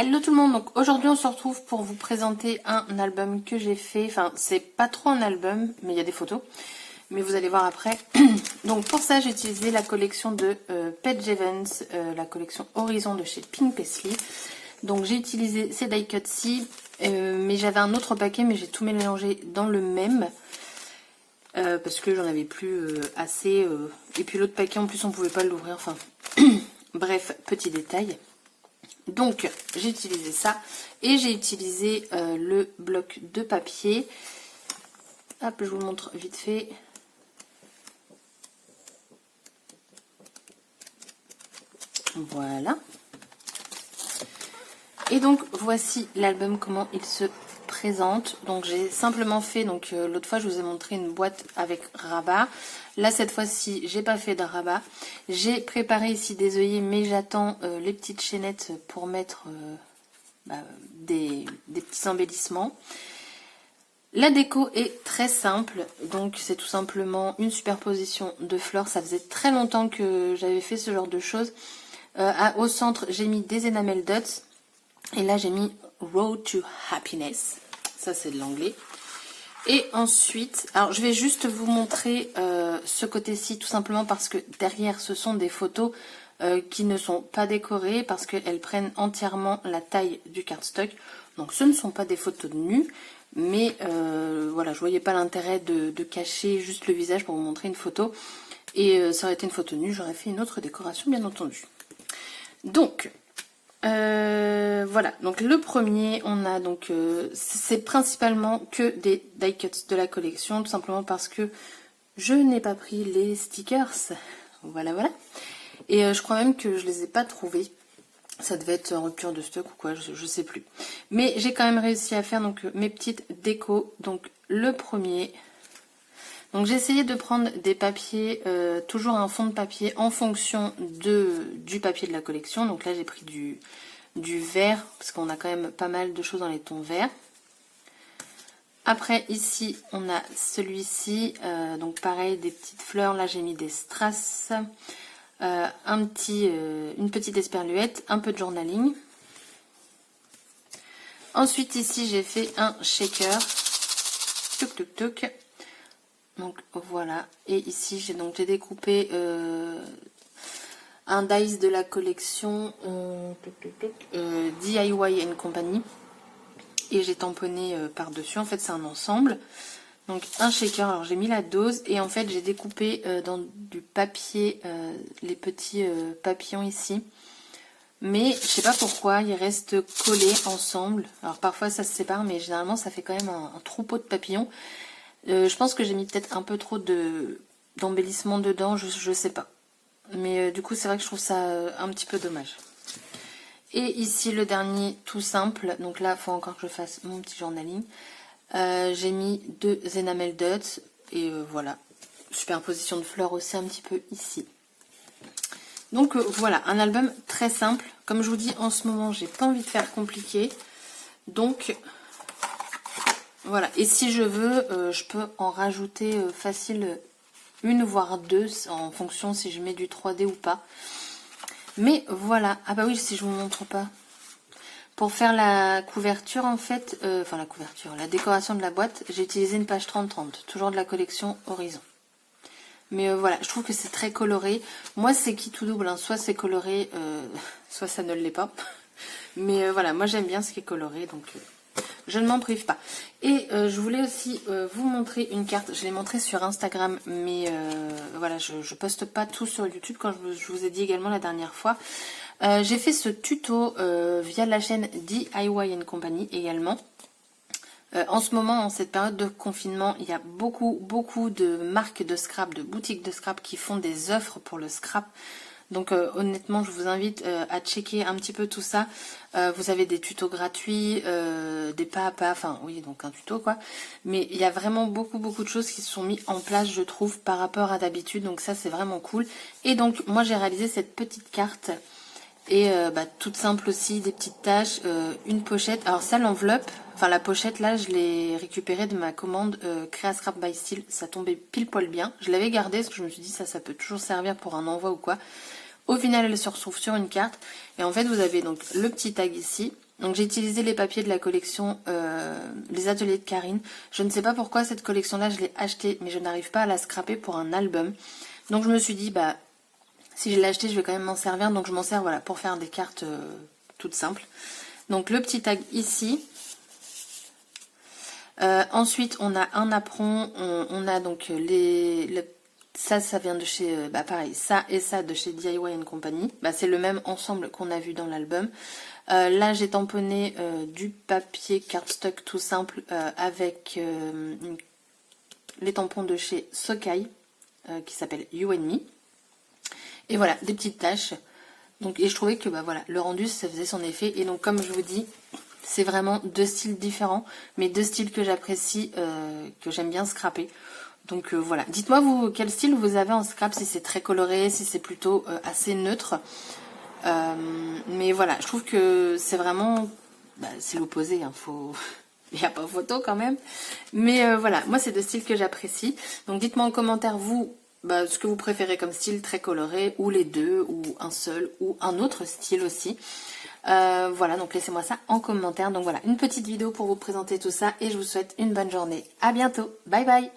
Hello tout le monde, donc aujourd'hui on se retrouve pour vous présenter un album que j'ai fait, enfin c'est pas trop un album mais il y a des photos, mais vous allez voir après. Donc pour ça j'ai utilisé la collection de Paige Evans, la collection Horizon de chez Pink Paisley. Donc j'ai utilisé ces die cuts-ci, mais j'avais un autre paquet mais j'ai tout mélangé dans le même. Parce que j'en avais plus assez, et puis l'autre paquet en plus on pouvait pas l'ouvrir, enfin bref, petit détail. Donc j'ai utilisé ça et j'ai utilisé le bloc de papier. Hop, je vous le montre vite fait. Voilà. Et donc voici l'album, comment il se présente. Donc j'ai simplement fait, donc l'autre fois je vous ai montré une boîte avec rabat. Là cette fois-ci j'ai pas fait de rabat. J'ai préparé ici des œillets, mais j'attends les petites chaînettes pour mettre des petits embellissements. La déco est très simple, donc c'est tout simplement une superposition de fleurs. Ça faisait très longtemps que j'avais fait ce genre de choses. Au centre j'ai mis des enamel dots. Et là j'ai mis Road to Happiness. Ça c'est de l'anglais. Et ensuite, alors je vais juste vous montrer ce côté-ci tout simplement parce que derrière ce sont des photos qui ne sont pas décorées parce qu'elles prennent entièrement la taille du cardstock. Donc ce ne sont pas des photos de nu, mais voilà, je voyais pas l'intérêt de cacher juste le visage pour vous montrer une photo. Et ça aurait été une photo nue, j'aurais fait une autre décoration bien entendu. Donc voilà, donc le premier, on a donc c'est principalement que des die cuts de la collection, tout simplement parce que je n'ai pas pris les stickers. Voilà, voilà. Et je crois même que je les ai pas trouvés. Ça devait être en rupture de stock ou quoi, je sais plus. Mais j'ai quand même réussi à faire donc mes petites décos. Donc le premier. Donc j'ai essayé de prendre des papiers, toujours un fond de papier en fonction du papier de la collection. Donc là j'ai pris du vert, parce qu'on a quand même pas mal de choses dans les tons verts. Après ici on a celui-ci, donc pareil des petites fleurs, là j'ai mis des strass, une petite esperluette, un peu de journaling. Ensuite ici j'ai fait un shaker, tuc tuc tuc. Donc voilà, et ici j'ai découpé un dice de la collection DIY Company et j'ai tamponné par dessus. En fait c'est un ensemble, donc un shaker. Alors j'ai mis la dose et en fait j'ai découpé dans du papier les petits papillons ici, mais je sais pas pourquoi ils restent collés ensemble. Alors parfois ça se sépare, mais généralement ça fait quand même un troupeau de papillons. Je pense que j'ai mis peut-être un peu trop d'embellissement dedans, je sais pas. Mais du coup c'est vrai que je trouve ça un petit peu dommage. Et ici le dernier tout simple, donc là il faut encore que je fasse mon petit journaling. J'ai mis 2 enamel dots et voilà. Superposition de fleurs aussi un petit peu ici. Donc voilà, un album très simple. Comme je vous dis, en ce moment j'ai pas envie de faire compliqué. Donc voilà, et si je veux, je peux en rajouter facile une voire deux en fonction si je mets du 3D ou pas. Mais voilà, ah bah oui, si je vous montre pas. Pour faire la couverture en fait, enfin la couverture, la décoration de la boîte, j'ai utilisé une page 30-30, toujours de la collection Horizon. Mais voilà, je trouve que c'est très coloré. Moi c'est qui tout double, hein. Soit c'est coloré, soit ça ne l'est pas. Mais voilà, moi j'aime bien ce qui est coloré, donc... je ne m'en prive pas. Et je voulais aussi vous montrer une carte. Je l'ai montrée sur Instagram, mais voilà, je poste pas tout sur YouTube, comme je vous ai dit également la dernière fois. J'ai fait ce tuto via la chaîne DIY Company également. En ce moment, en cette période de confinement, il y a beaucoup de marques de scrap, de boutiques de scrap qui font des offres pour le scrap. Donc honnêtement je vous invite à checker un petit peu tout ça. Vous avez des tutos gratuits, des pas à pas, enfin oui, donc un tuto quoi. Mais il y a vraiment beaucoup de choses qui se sont mis en place, je trouve, par rapport à d'habitude. Donc ça c'est vraiment cool. Et donc moi j'ai réalisé cette petite carte. Et toute simple aussi, des petites taches, une pochette. Alors ça, l'enveloppe, enfin la pochette là, je l'ai récupérée de ma commande Créa Scrap by Style. Ça tombait pile poil bien. Je l'avais gardée parce que je me suis dit ça peut toujours servir pour un envoi ou quoi. Au final, elle se retrouve sur une carte. Et en fait, vous avez donc le petit tag ici. Donc j'ai utilisé les papiers de la collection Les Ateliers de Karine. Je ne sais pas pourquoi cette collection-là, je l'ai achetée, mais je n'arrive pas à la scraper pour un album. Donc je me suis dit, bah, si je l'ai acheté, je vais quand même m'en servir. Donc je m'en sers, voilà, pour faire des cartes toutes simples. Donc le petit tag ici. Ensuite, on a un apron. On a donc ça vient de chez, pareil, ça et ça de chez DIY Company. Bah, c'est le même ensemble qu'on a vu dans l'album. Là, j'ai tamponné du papier cardstock tout simple avec les tampons de chez Sokai qui s'appelle You and Me. Et voilà, des petites taches. Donc, et je trouvais que bah, voilà, le rendu, ça faisait son effet. Et donc, comme je vous dis, c'est vraiment deux styles différents, mais deux styles que j'apprécie, que j'aime bien scraper. Donc voilà, dites-moi vous quel style vous avez en scrap, si c'est très coloré, si c'est plutôt assez neutre. Mais voilà, je trouve que c'est vraiment, bah, c'est l'opposé, hein, il n'y a pas photo quand même. Mais voilà, moi c'est deux styles que j'apprécie. Donc dites-moi en commentaire vous, bah, ce que vous préférez comme style, très coloré, ou les deux, ou un seul, ou un autre style aussi. Voilà, donc laissez-moi ça en commentaire. Donc voilà, une petite vidéo pour vous présenter tout ça et je vous souhaite une bonne journée. À bientôt, bye bye.